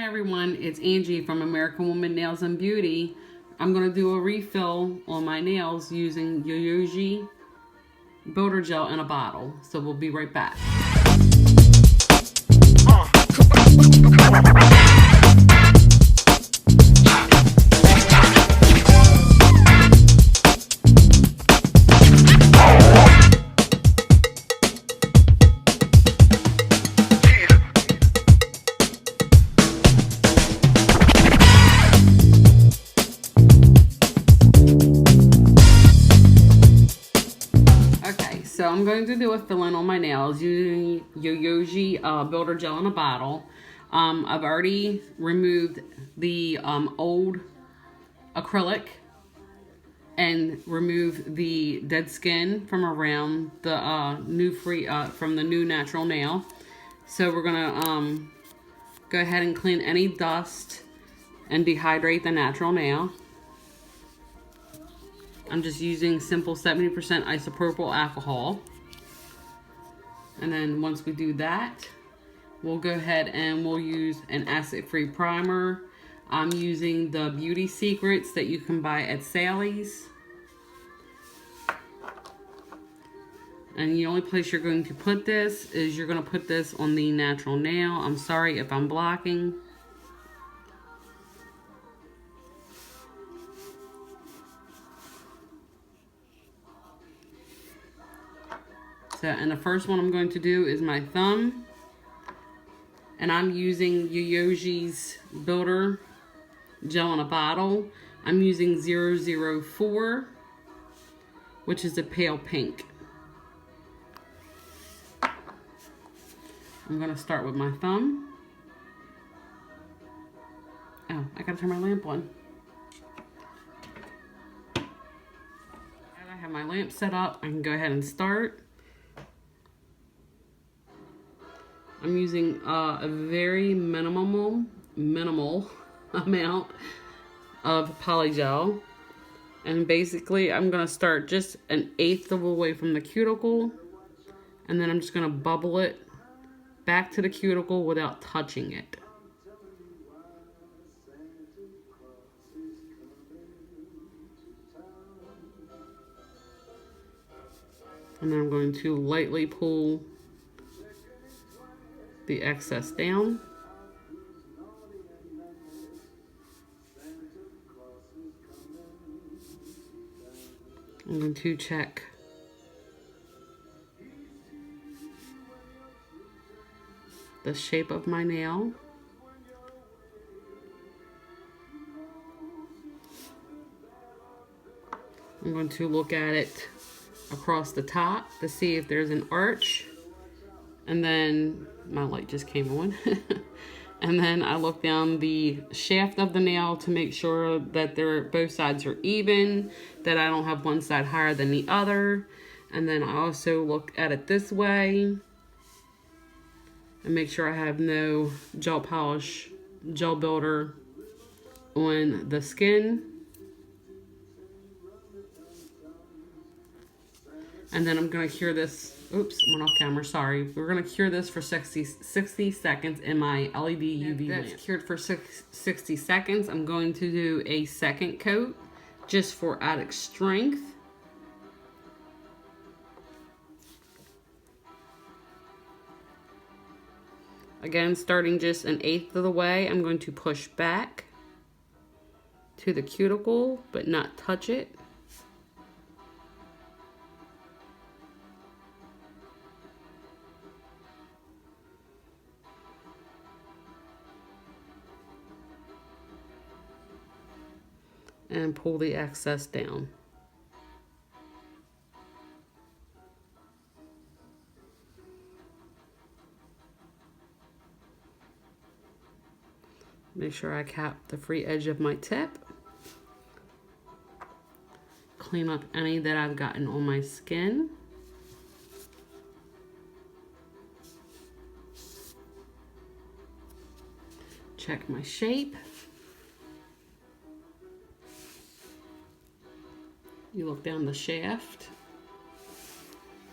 everyone, it's Angie from American Woman Nails and Beauty. I'm going to do a refill on my nails using Yayoge Builder Gel in a bottle. So we'll be right back. So I'm going to do a fill-in on my nails using Yayoge Builder Gel in a bottle. I've already removed the old acrylic and removed the dead skin from around the from the new natural nail. So we're gonna go ahead and clean any dust and dehydrate the natural nail. I'm just using simple 70% isopropyl alcohol. And then once we do that, we'll go ahead and we'll use an acid-free primer. I'm using the Beauty Secrets that you can buy at Sally's. And the only place you're going to put this is you're going to put this on the natural nail. I'm sorry if I'm blocking. So, and the first one I'm going to do is my thumb. And I'm using Yayoge's Builder Gel in a bottle. I'm using 004, which is a pale pink. I'm going to start with my thumb. Oh, I got to turn my lamp on. I have my lamp set up. I can go ahead and start. I'm using a very minimal amount of polygel. And basically, I'm going to start just 1/8 of the way from the cuticle. And then I'm just going to bubble it back to the cuticle without touching it. And then I'm going to lightly pull the excess down. I'm going to check the shape of my nail. I'm going to look at it across the top to see if there's an arch. And then my light just came on. And then I look down the shaft of the nail to make sure that both sides are even, that I don't have one side higher than the other. And then I also look at it this way and make sure I have no gel polish, gel builder on the skin. And then I'm going to cure this. Oops, went off camera, sorry. We're going to cure this for 60 seconds in my LED UV lamp. That's cured for 60 seconds. I'm going to do a second coat just for added strength. Again, starting just 1/8 of the way, I'm going to push back to the cuticle, but not touch it. And pull the excess down. Make sure I cap the free edge of my tip. Clean up any that I've gotten on my skin. Check my shape. You look down the shaft.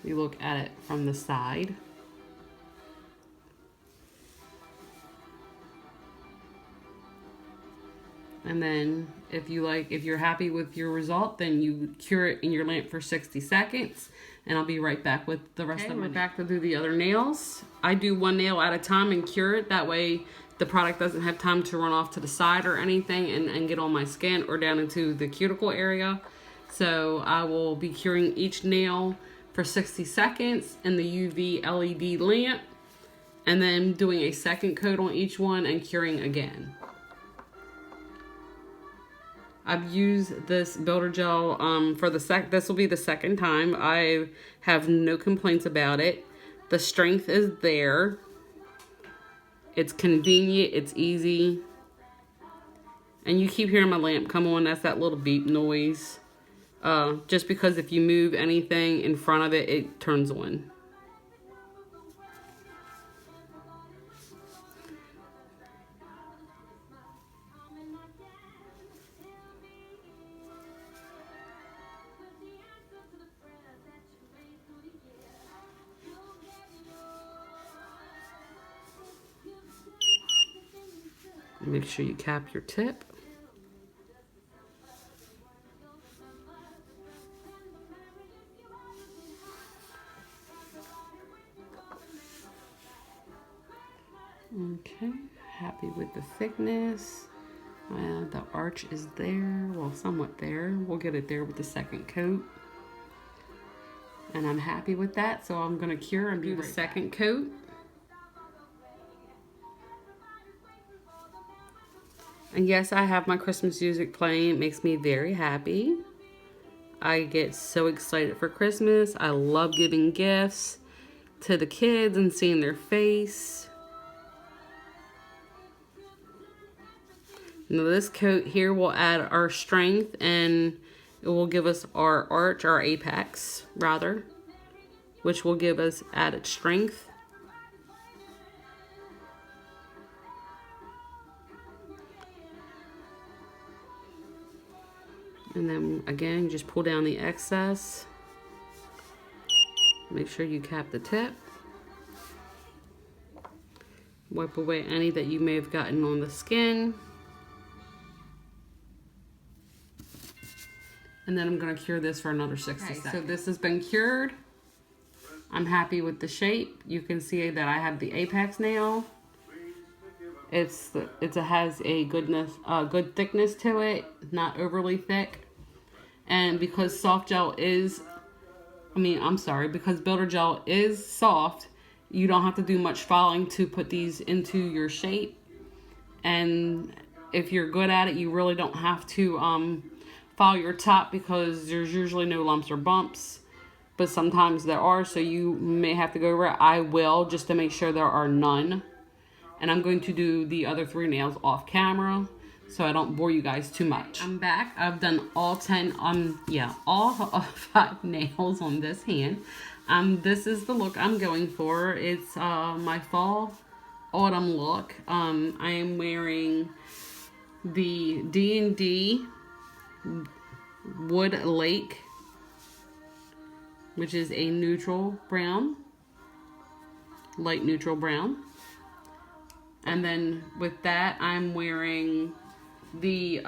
You look at it from the side. And then if you're happy with your result, then you cure it in your lamp for 60 seconds. And I'll be right back with the rest of my nails. We're back to do the other nails. I do one nail at a time and cure it. That way the product doesn't have time to run off to the side or anything and get on my skin or down into the cuticle area. So I will be curing each nail for 60 seconds in the UV LED lamp. And then doing a second coat on each one and curing again. I've used this builder gel for this will be the second time. I have no complaints about it. The strength is there. It's convenient, it's easy. And you keep hearing my lamp come on, that's that little beep noise. Just because if you move anything in front of it, it turns on. Make sure you cap your tip. Okay, happy with the thickness. The arch is there, well, somewhat there. We'll get it there with the second coat. And I'm happy with that, so I'm gonna cure and do the second coat. And yes, I have my Christmas music playing. It makes me very happy. I get so excited for Christmas. I love giving gifts to the kids and seeing their face. Now this coat here will add our strength and it will give us our arch, our apex rather, which will give us added strength. And then again, just pull down the excess. Make sure you cap the tip. Wipe away any that you may have gotten on the skin. And then I'm gonna cure this for another 60 seconds. So this has been cured. I'm happy with the shape. You can see that I have the apex nail. It has a good thickness to it, not overly thick. And because because builder gel is soft, you don't have to do much filing to put these into your shape. And if you're good at it, you really don't have to file your top because there's usually no lumps or bumps. But sometimes there are, so you may have to go over it. I will, just to make sure there are none. And I'm going to do the other 3 nails off camera so I don't bore you guys too much. I'm back. I've done all 5 nails on this hand. This is the look I'm going for. It's my fall autumn look. I am wearing the D&D Wood Lake, which is a neutral brown, light neutral brown. And then with that, I'm wearing the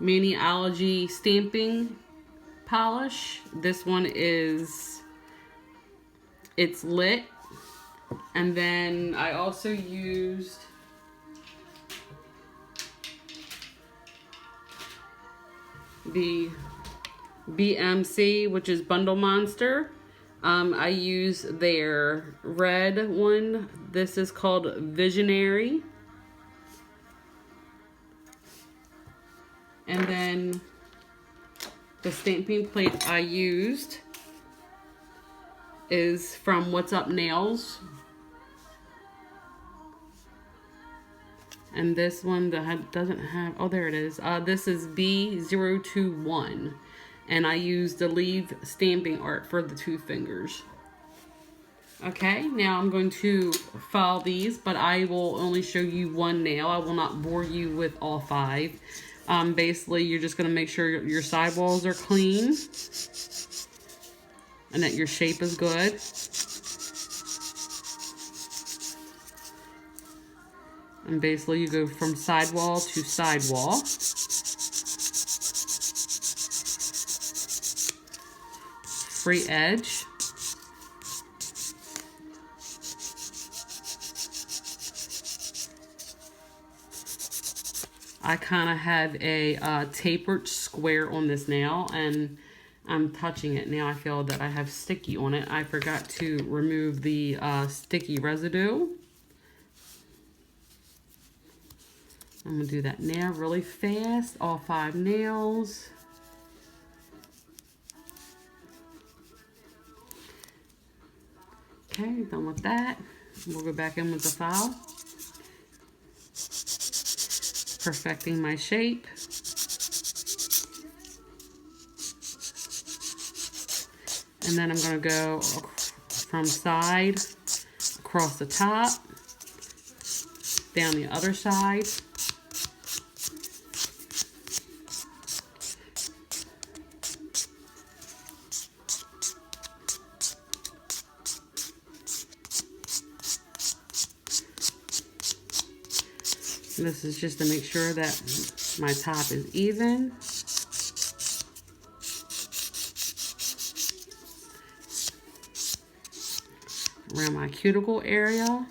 Maniology stamping polish. This one it's lit. And then I also used the BMC, which is Bundle Monster. I use their red one. This is called Visionary. And then the stamping plate I used is from What's Up Nails. And this one that doesn't have, oh, there it is. This is B021. And I used the leaf stamping art for the 2 fingers. Okay, now I'm going to file these, but I will only show you 1 nail. I will not bore you with all 5. Basically, you're just going to make sure your sidewalls are clean and that your shape is good. And basically you go from sidewall to sidewall. Free edge. I kind of have a tapered square on this nail, and I'm touching it now. I feel that I have sticky on it. I forgot to remove the sticky residue. I'm going to do that now really fast, all 5 nails. Okay, done with that. We'll go back in with the file. Perfecting my shape. And then I'm going to go from side, across the top, down the other side. This is just to make sure that my top is even. Around my cuticle area.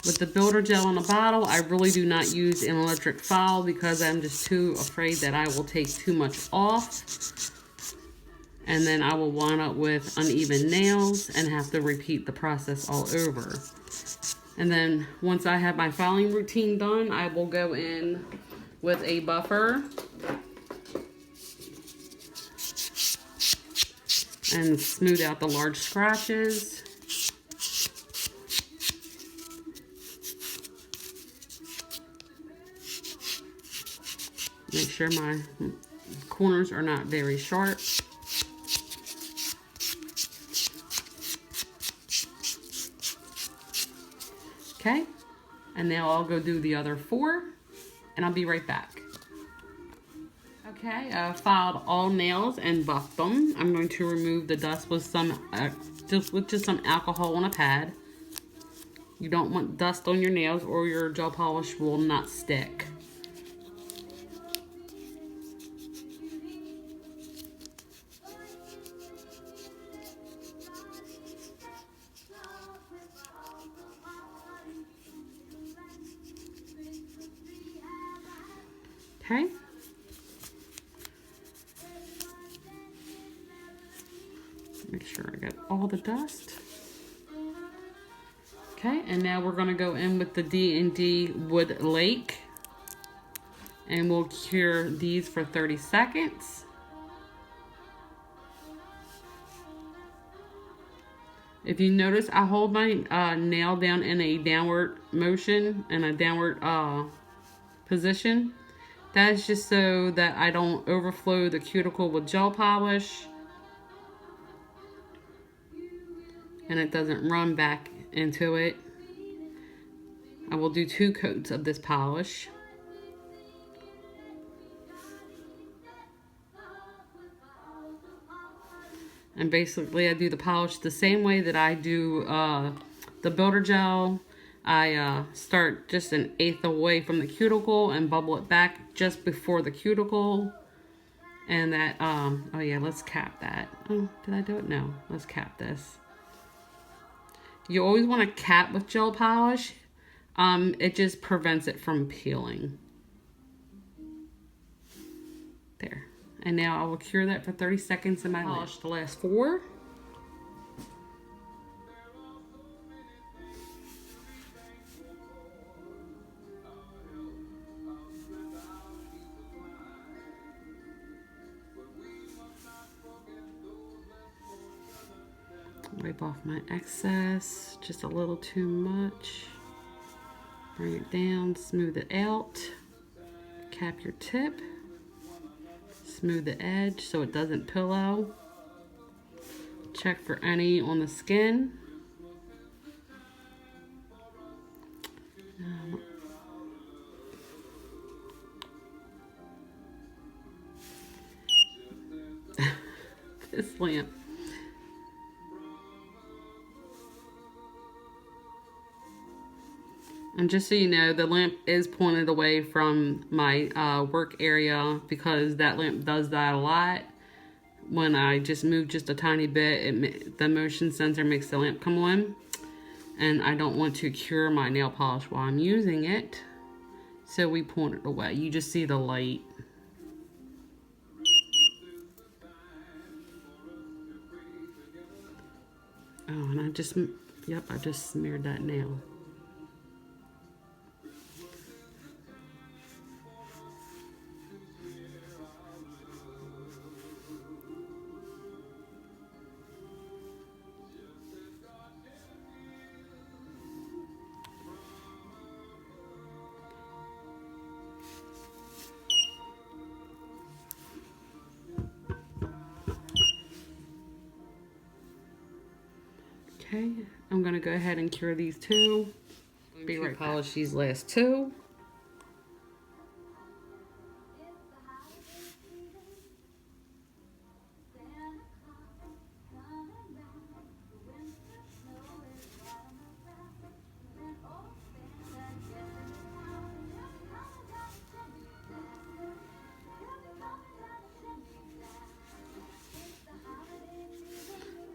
With the builder gel in the bottle, I really do not use an electric file because I'm just too afraid that I will take too much off. And then I will wind up with uneven nails and have to repeat the process all over. And then once I have my filing routine done, I will go in with a buffer and smooth out the large scratches. Make sure my corners are not very sharp. Okay, and now I'll go do the other 4, and I'll be right back. Okay, I filed all nails and buffed them. I'm going to remove the dust with some, just some alcohol on a pad. You don't want dust on your nails or your gel polish will not stick. Okay. Make sure I get all the dust. Okay, and now we're going to go in with the D&D Wood Lake. And we'll cure these for 30 seconds. If you notice, I hold my nail down in a downward motion, in a downward position. That is just so that I don't overflow the cuticle with gel polish. And it doesn't run back into it. I will do 2 coats of this polish. And basically I do the polish the same way that I do the builder gel. I start just 1/8 away from the cuticle and bubble it back just before the cuticle. And that, oh yeah, let's cap that. Oh, did I do it? No, let's cap this. You always want to cap with gel polish. It just prevents it from peeling. There. And now I will cure that for 30 seconds in my polish the last 4. Wipe off my excess, just a little too much. Bring it down, smooth it out. Cap your tip. Smooth the edge so it doesn't pillow. Check for any on the skin. this lamp. And just so you know, the lamp is pointed away from my work area because that lamp does that a lot. When I just move just a tiny bit, the motion sensor makes the lamp come on. And I don't want to cure my nail polish while I'm using it. So we point it away. You just see the light. Oh, and I just smeared that nail. Okay, I'm gonna go ahead and cure these two. Be right back. Polish these last two.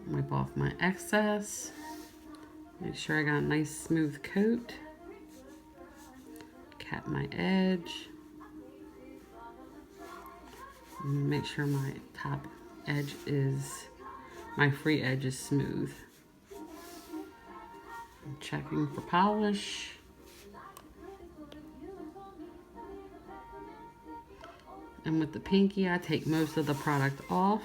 Wipe off my excess. Make sure I got a nice smooth coat. Cap my edge. Make sure my top edge is, my free edge is smooth. I'm checking for polish. And with the pinky, I take most of the product off.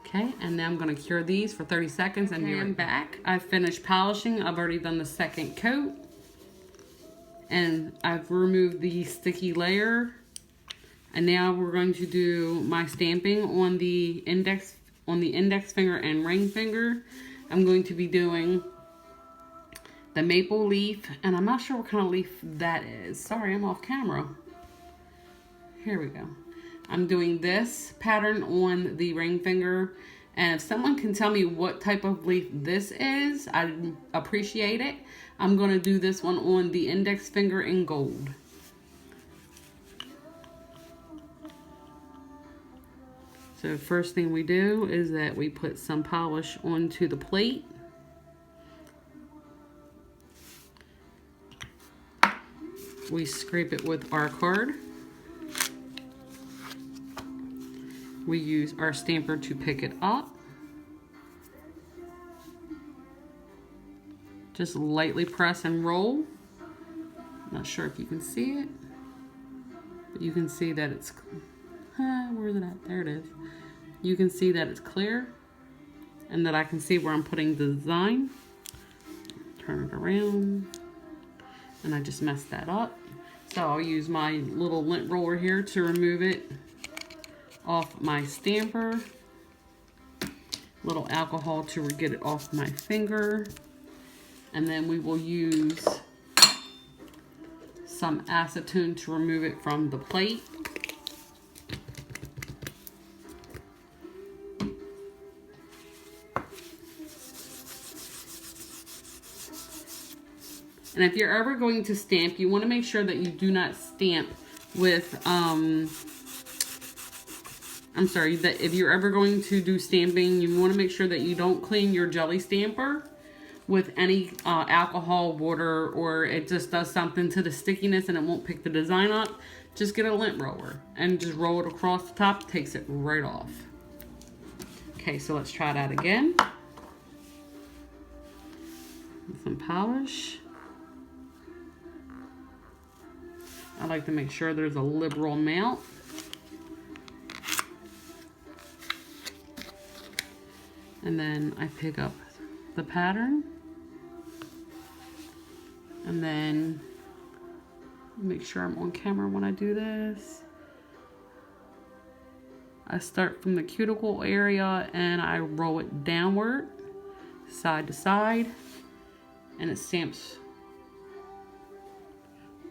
Okay, and now I'm going to cure these for 30 seconds and I'm back. I've finished polishing. I've already done the second coat. And I've removed the sticky layer. And now we're going to do my stamping on the index finger and ring finger. I'm going to be doing the maple leaf, and I'm not sure what kind of leaf that is. Sorry, I'm off camera. Here we go. I'm doing this pattern on the ring finger, and if someone can tell me what type of leaf this is, I'd appreciate it. I'm going to do this one on the index finger in gold. So first thing we do is that we put some polish onto the plate. We scrape it with our card. We use our stamper to pick it up. Just lightly press and roll. Not sure if you can see it, but you can see that it's, where is it at? There it is. You can see that it's clear and that I can see where I'm putting the design. Turn it around, and I just messed that up. So I'll use my little lint roller here to remove it off my stamper. Little alcohol to get it off my finger. And then we will use some acetone to remove it from the plate. And if you're ever going to stamp, you want to make sure that you do not stamp with, that if you're ever going to do stamping, you want to make sure that you don't clean your jelly stamper with any alcohol, water, or it just does something to the stickiness and it won't pick the design up. Just get a lint roller and just roll it across the top, takes it right off. Okay, so let's try that again. With some polish. I like to make sure there's a liberal amount. And then I pick up the pattern. And then make sure I'm on camera when I do this. I start from the cuticle area and I roll it downward, side to side, and it stamps.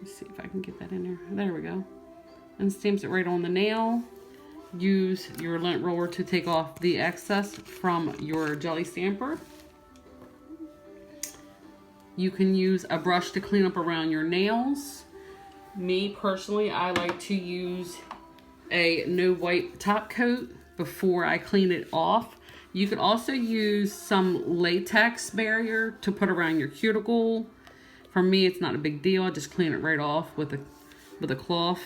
Let's see if I can get that in there. There we go. And stamps it right on the nail. Use your lint roller to take off the excess from your jelly stamper. You can use a brush to clean up around your nails. Me personally, I like to use a no wipe top coat before I clean it off. You could also use some latex barrier to put around your cuticle. For me, it's not a big deal. I just clean it right off with a cloth.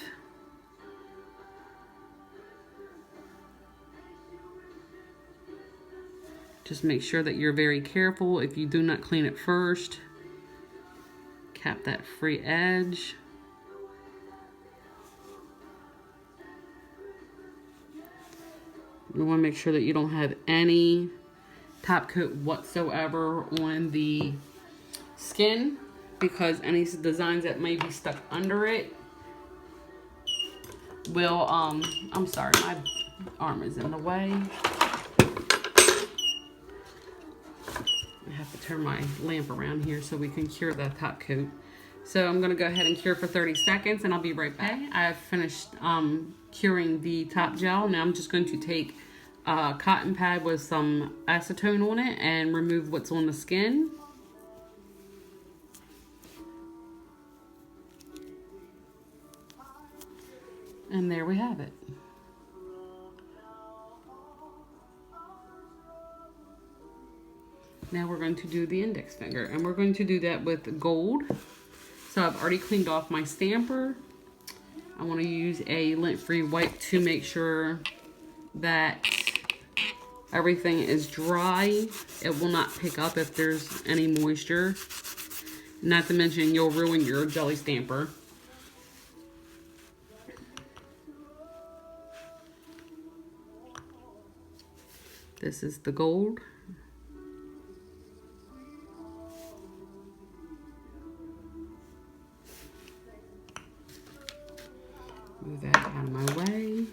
Just make sure that you're very careful if you do not clean it first. Cap that free edge. You want to make sure that you don't have any top coat whatsoever on the skin, because any designs that may be stuck under it will, I'm sorry, my arm is in the way. I have to turn my lamp around here so we can cure that top coat. So I'm going to go ahead and cure for 30 seconds and I'll be right back. I've finished curing the top gel. Now I'm just going to take a cotton pad with some acetone on it and remove what's on the skin. And there we have it. Now we're going to do the index finger, and we're going to do that with gold. So I've already cleaned off my stamper. I want to use a lint-free wipe to make sure that everything is dry. It will not pick up if there's any moisture. Not to mention you'll ruin your jelly stamper. This is the gold. Move that out of my way.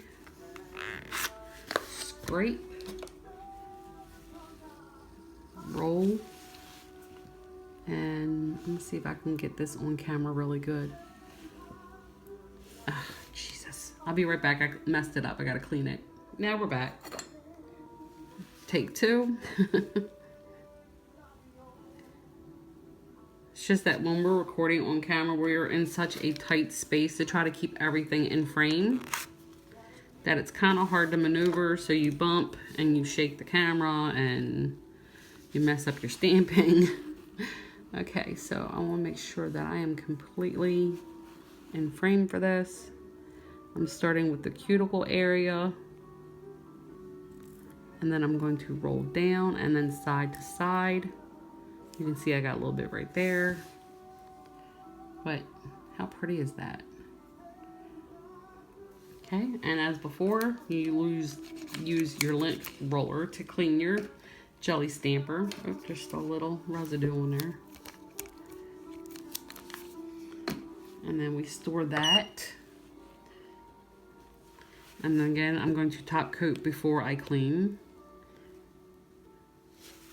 Scrape. Roll. And let me see if I can get this on camera really good. Ah, Jesus. I'll be right back. I messed it up. I gotta clean it. Now we're back. Take two. It's just that when we're recording on camera, we're in such a tight space to try to keep everything in frame that it's kind of hard to maneuver. So you bump and you shake the camera and you mess up your stamping. Okay, so I want to make sure that I am completely in frame for this. I'm starting with the cuticle area. And then I'm going to roll down and then side to side. You can see I got a little bit right there. But how pretty is that? Okay, and as before, you use your lint roller to clean your jelly stamper. Oh, there's still a little residue on there. And then we store that. And then again, I'm going to top coat before I clean.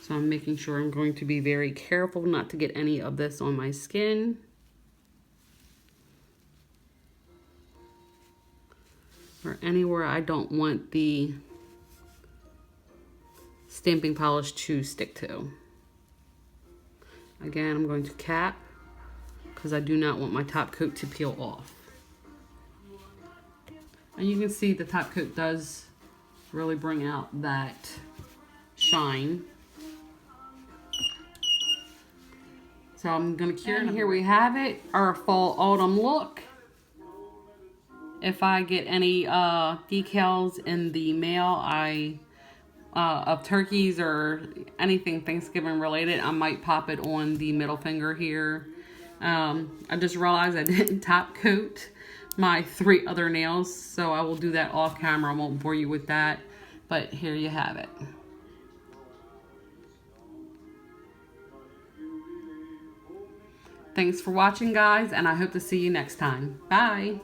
So I'm making sure I'm going to be very careful not to get any of this on my skin. Or anywhere I don't want the stamping polish to stick to. Again, I'm going to cap because I do not want my top coat to peel off. And you can see the top coat does really bring out that shine. So I'm going to cure, and here we have it, our fall autumn look. If I get any decals in the mail of turkeys or anything Thanksgiving related, I might pop it on the middle finger here. I just realized I didn't top coat my 3 other nails, so I will do that off camera. I won't bore you with that, but here you have it. Thanks for watching, guys, and I hope to see you next time. Bye.